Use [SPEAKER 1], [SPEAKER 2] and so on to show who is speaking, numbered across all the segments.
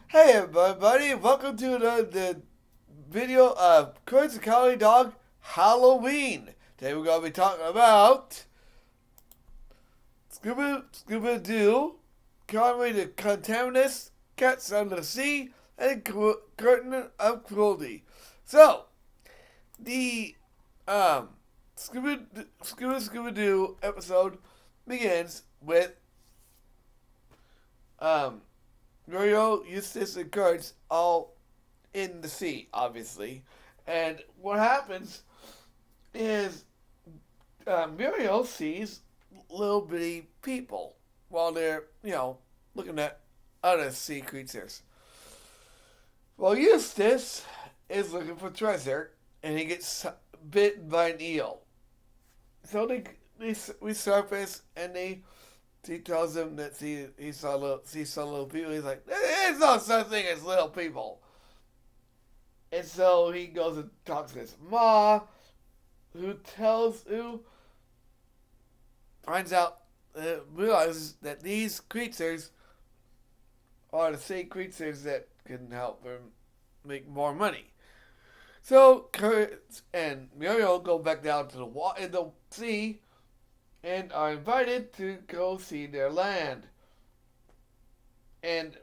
[SPEAKER 1] Hey everybody, welcome to the video of Cowardly Dog Howloween. Today we're going to be talking about Scuba Doo, Conway the Contaminationst, Katz under the Sea, and Curtain of Cruelty. So, the Scuba Doo episode begins with Muriel, Eustace, and Kurtz all in the sea, obviously. And what happens is Muriel sees little bitty people while they're, looking at other sea creatures. Well, Eustace is looking for treasure, and he gets bitten by an eel. So they resurface, and he tells him that he saw little people. He's like, there's no such thing as little people. And so he goes and talks to his ma, who finds out, realizes that these creatures are the same creatures that can help him make more money. So Kurt and Muriel go back down to the sea and are invited to go see their land. And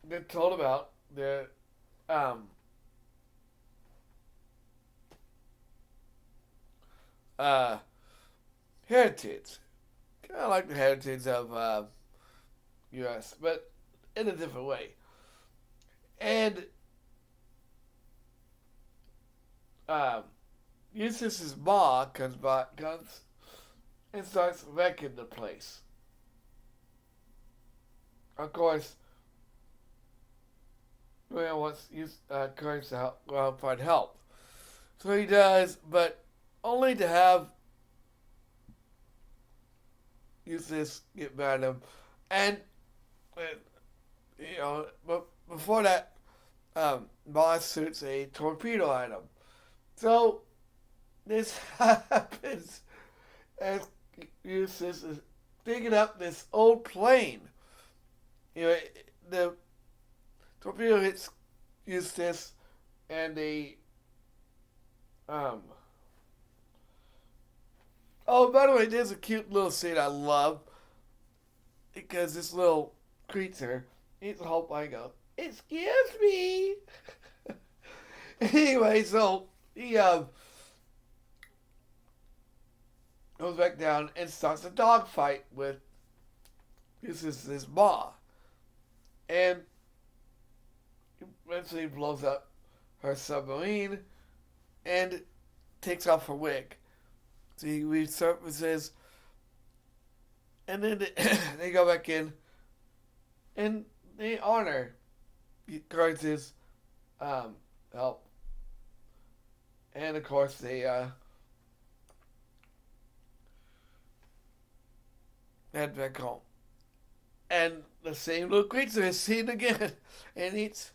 [SPEAKER 1] they're told about their uh, heritage. Kind of like the heritage of U.S., but in a different way. And Eustace's ma comes and starts wrecking the place. Of course, William wants Courage to find help. So he does, but only to have Eustace get mad at him. And, but before that, Boss shoots a torpedo at him. So, this happens as Eustace is digging up this old plane. The torpedo hits Eustace, and oh, by the way, there's a cute little scene I love, because this little creature, he's a whole plane goes, excuse me. Anyway, so he goes back down and starts a dogfight with his ma. And eventually blows up her submarine and takes off her wig. So he resurfaces, and then they go back in and they honor Kurtz's help. And of course they head back home. And the same little creature is seen again and eats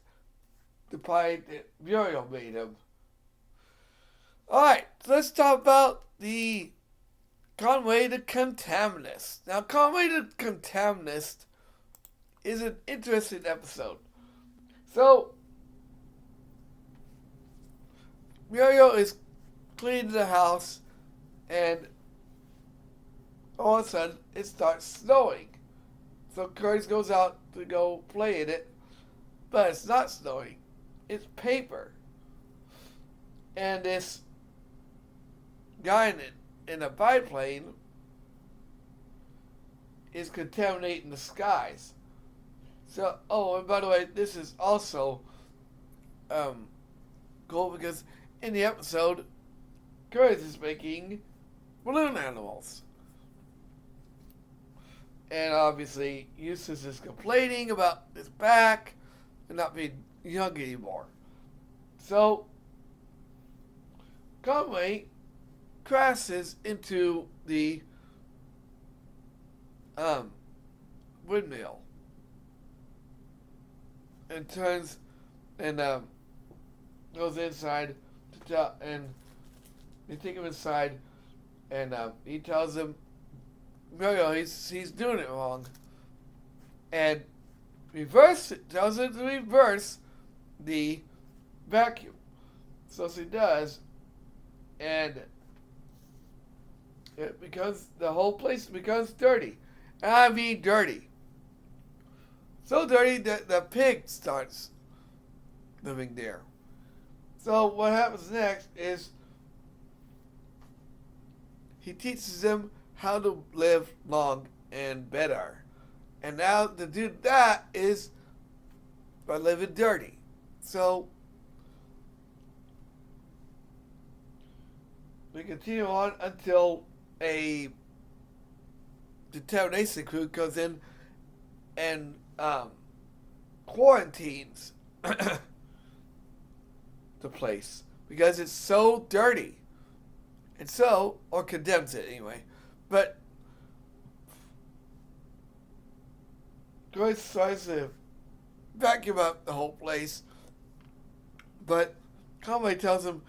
[SPEAKER 1] the pie that Muriel made him. Alright, so let's talk about the Conway the Contaminationst. Now, Conway the Contaminationst is an interesting episode. So, Muriel is cleaning the house, and all of a sudden it starts snowing. So Curtis goes out to go play in it, but it's not snowing. It's paper. And this guy in a biplane is contaminating the skies. So, oh, and by the way, this is also cool because in the episode, Curtis is making balloon animals. And obviously, Eustace is complaining about his back and not being young anymore. So, Conway crashes into the windmill and turns and goes inside and they take him inside, and he tells him, no, he's doing it wrong. And tells it to reverse the vacuum. So she does, and the whole place becomes dirty. And I mean dirty. So dirty that the pig starts living there. So what happens next is he teaches them how to live long and better. And now to do that is by living dirty. So we continue on until a Contaminationst crew comes in and quarantines the place because it's so dirty. And so, or condemns it anyway. But Joyce tries to vacuum up the whole place. But Conway tells him,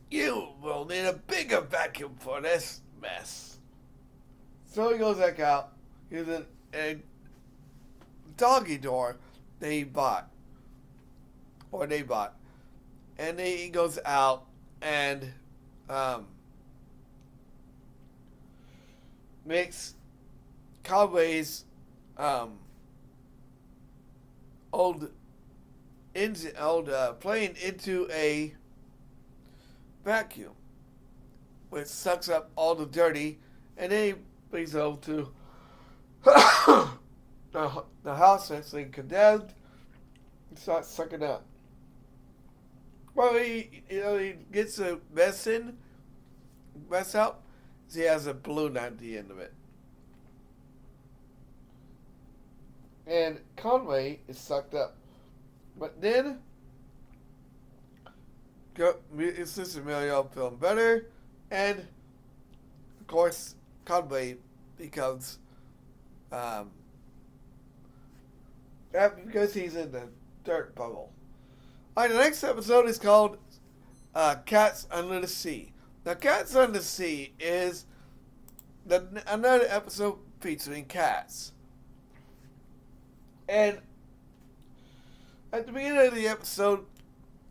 [SPEAKER 1] you will need a bigger vacuum for this mess. So he goes back out. Here's a doggy door they bought. And then he goes out and makes Conway's old plane into a vacuum, which sucks up all the dirty, and then he brings it over to the house that's been condemned and starts sucking up. Well, he gets the mess out. He has a balloon at the end of it. And Conway is sucked up. But then, his sister Mario feeling better, and of course, Conway becomes, because he's in the dirt bubble. Alright, the next episode is called Katz Under the Sea. Now, Katz Under the Sea is another episode featuring cats. And at the beginning of the episode,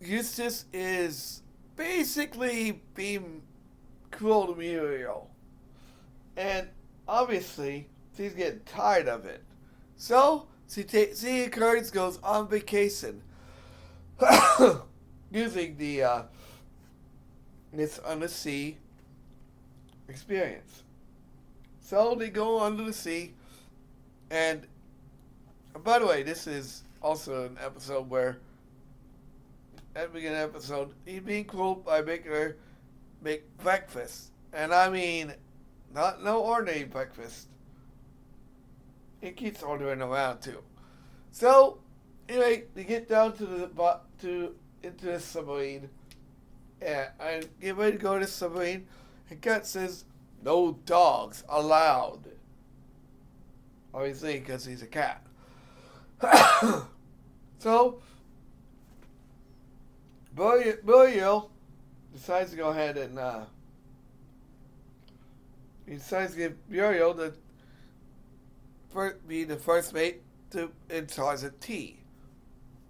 [SPEAKER 1] Eustace is basically being cruel to Muriel. And obviously, she's getting tired of it. So, she encourages goes on vacation. Using the this under sea experience. So they go under the sea, and by the way, this is also an episode where at the beginning of the episode he's being cruel by making her make breakfast, and I mean no ordinary breakfast. He keeps ordering around too. So anyway, they get down into the submarine, and I get ready to go to the submarine, and Katz says, "No dogs allowed." Obviously, because he's a cat. So, Muriel decides to go ahead and he decides to give Muriel be the first mate in charge of tea,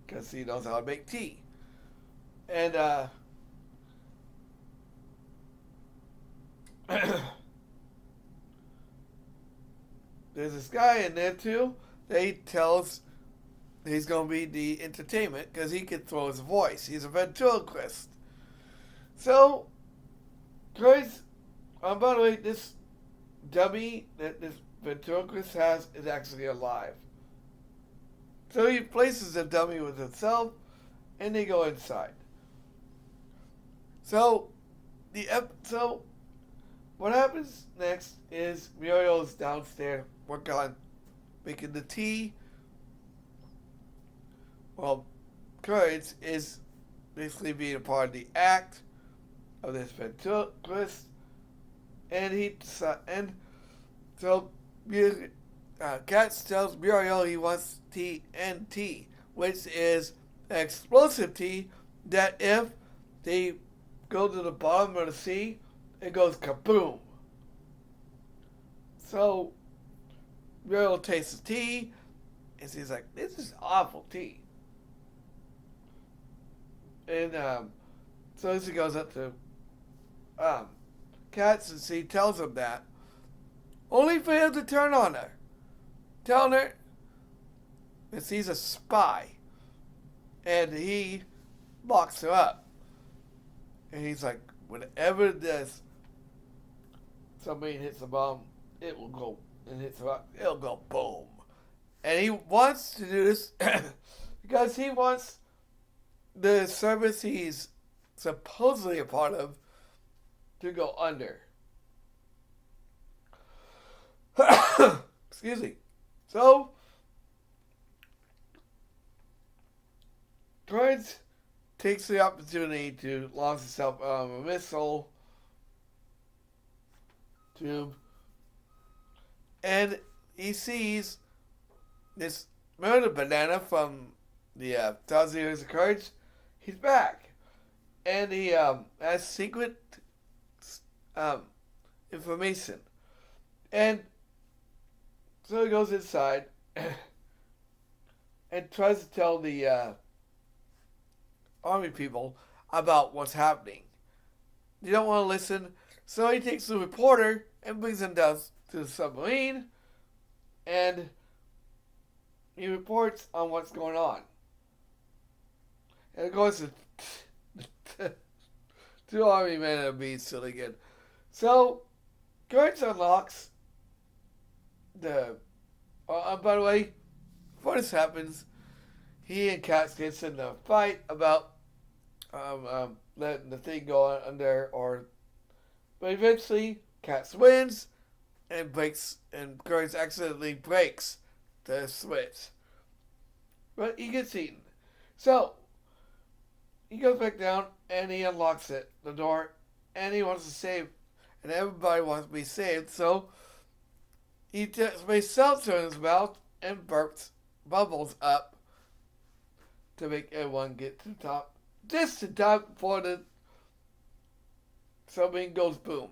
[SPEAKER 1] because he knows how to make tea. And there's this guy in there too that he tells he's going to be the entertainment because he can throw his voice. He's a ventriloquist. So, guys, by the way, this dummy that this ventriloquist has is actually alive. So he places the dummy with himself, and they go inside. So what happens next is Muriel's downstairs working on making the tea. Well, Courage is basically being a part of the act of this ventriloquist, and so Katz tells Muriel he wants TNT, which is an explosive tea that if they go to the bottom of the sea, it goes kaboom. So Muriel tastes the tea, And she's like, this is awful tea. And so she goes up to um, Katz and she tells him that, only for him to turn on her, telling her that she's a spy. And he locks her up. And he's like, whenever this somebody hits a bomb, it will go and hits a rock, it'll go boom. And he wants to do this because he wants the service he's supposedly a part of to go under. Excuse me. So, Kurtz takes the opportunity to launch himself a missile tube, and he sees this murder banana from the 1,000 Years of Courage. He's back, and he has secret information, and so he goes inside and tries to tell the army people about what's happening. They don't want to listen, so he takes the reporter and brings him down to the submarine, and he reports on what's going on. And of course, the two army men are being silly again. So, Kurtz unlocks the... by the way, before this happens, he and Katz gets in a fight about letting the thing go under, but eventually Katz wins and Kurtz accidentally breaks the switch. But he gets eaten. So, he goes back down and he unlocks the door, and he wants to save, and everybody wants to be saved, so he makes seltzer in his mouth and bubbles up to make everyone get to the top, just in time before the submarine goes boom.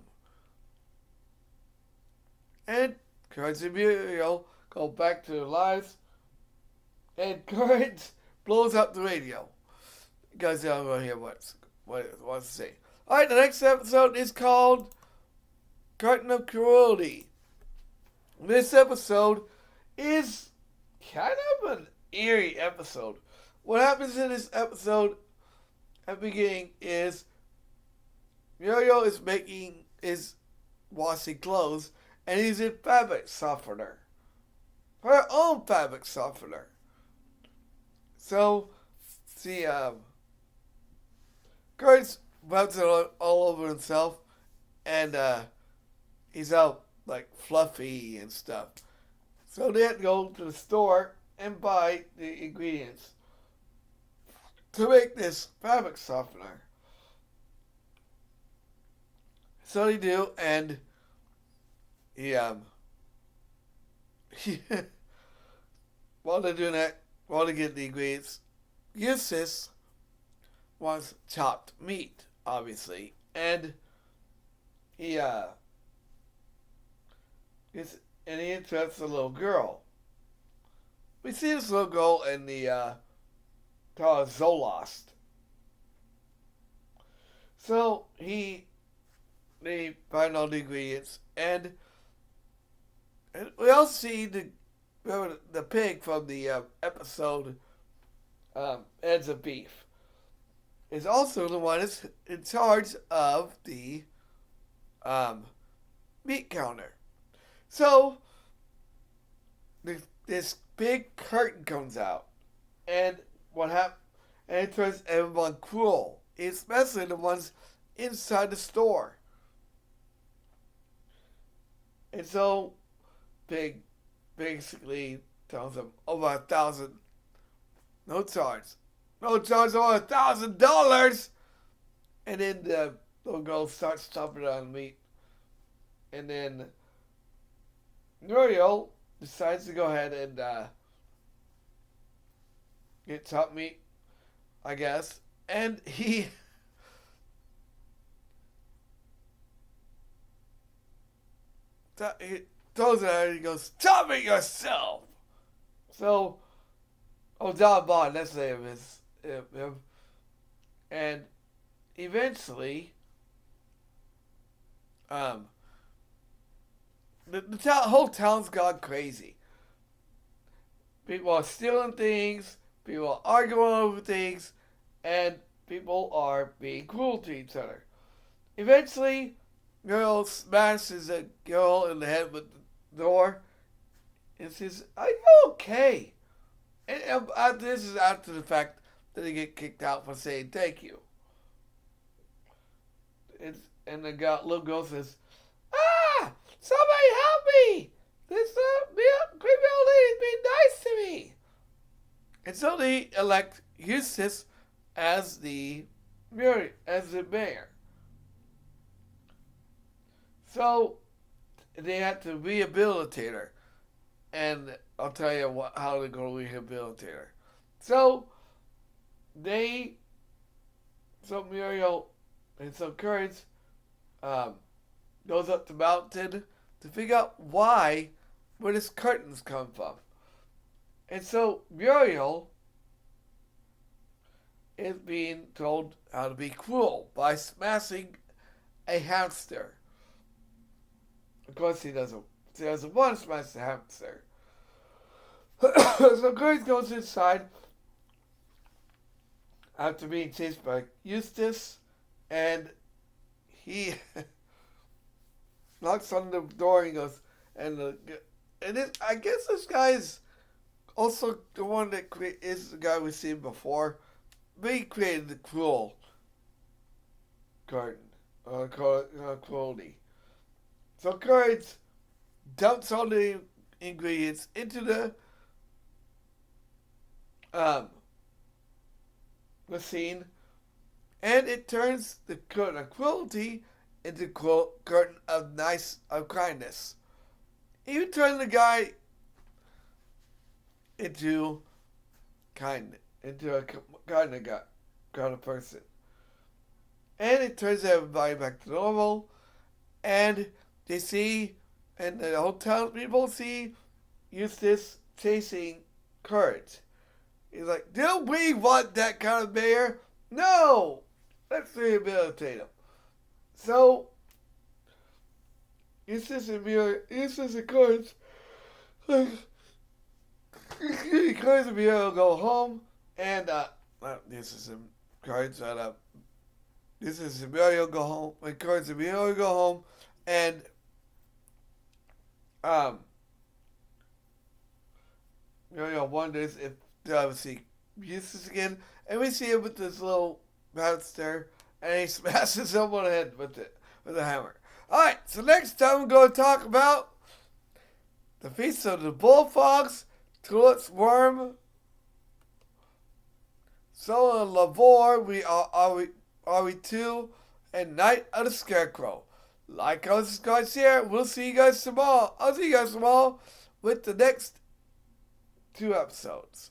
[SPEAKER 1] And Kurtz and Muriel go back to their lives, and Kurtz blows up the radio because they don't want to hear what it wants to say. Alright, the next episode is called Curtain of Cruelty. This episode is kind of an eerie episode. What happens in this episode at the beginning is Muriel is washing clothes, and he's in fabric softener. Her own fabric softener. So, see, Kurtz rubs it all over himself, and he's out like fluffy and stuff. So they had to go to the store and buy the ingredients to make this fabric softener. So they do, and while they're doing that, while they get the ingredients, Eustace wants chopped meat, obviously, and he interrupts a little girl. We see this little girl in the called Zolost. So they find all the ingredients, and we also see the pig from the episode Ends of Beef is also the one that's in charge of the meat counter. So this big curtain comes out, and what happened? And it turns everyone cruel, especially the ones inside the store. And so Pig basically tells them over 1,000, no charge over $1,000. And then the little girl starts chopping on meat, and then Muriel decides to go ahead and get chopped meat, I guess, and he throws it at her and he goes, "Chop it yourself!" So, John Bond, that's the name of him. And eventually, the whole town's gone crazy. People are stealing things, people are arguing over things, and people are being cruel to each other. Eventually, girl smashes a girl in the head with the door and says, "Are you okay?" And this is after the fact that they get kicked out for saying thank you. And the little girl says, "Ah! Somebody help me! This creepy old lady's being nice to me." And so they elect Eustace as the mayor. So they had to rehabilitate her. And I'll tell you how they're going to rehabilitate her. So Muriel and some Kurds goes up the mountain to figure out where this curtains come from. And so Muriel is being told how to be cruel by smashing a hamster. Of course, she doesn't want to smash the hamster. So Grace goes inside after being chased by Eustace, and he knocks on the door and goes, I guess this guy is also the one that is the guy we've seen before, but he created the cruel garden, cruelty. So Courage dumps all the ingredients into the machine, and it turns the curtain of cruelty into curtain of kindness. Even turn the guy into a kind of person. And it turns everybody back to normal, and they see, and the whole town people see Eustace chasing Courage. He's like, "Do we want that kind of mayor? No! Let's rehabilitate him." So, Eustace and Courage, Courage and Muriel go home, and Eustace and Muriel go home, and Courage and Muriel go home, and Muriel wonders if they'll ever see Eustace again, and we see him with this little monster, and he smashes him on the head with a hammer. Alright, so next time we're going to talk about the Feast of the Bullfrogs, Tulips Worm, Soul of Lavore, Are We Two, and Night of the Scarecrow. Like, comment, subscribe, share. We'll see you guys tomorrow. I'll see you guys tomorrow with the next 2 episodes.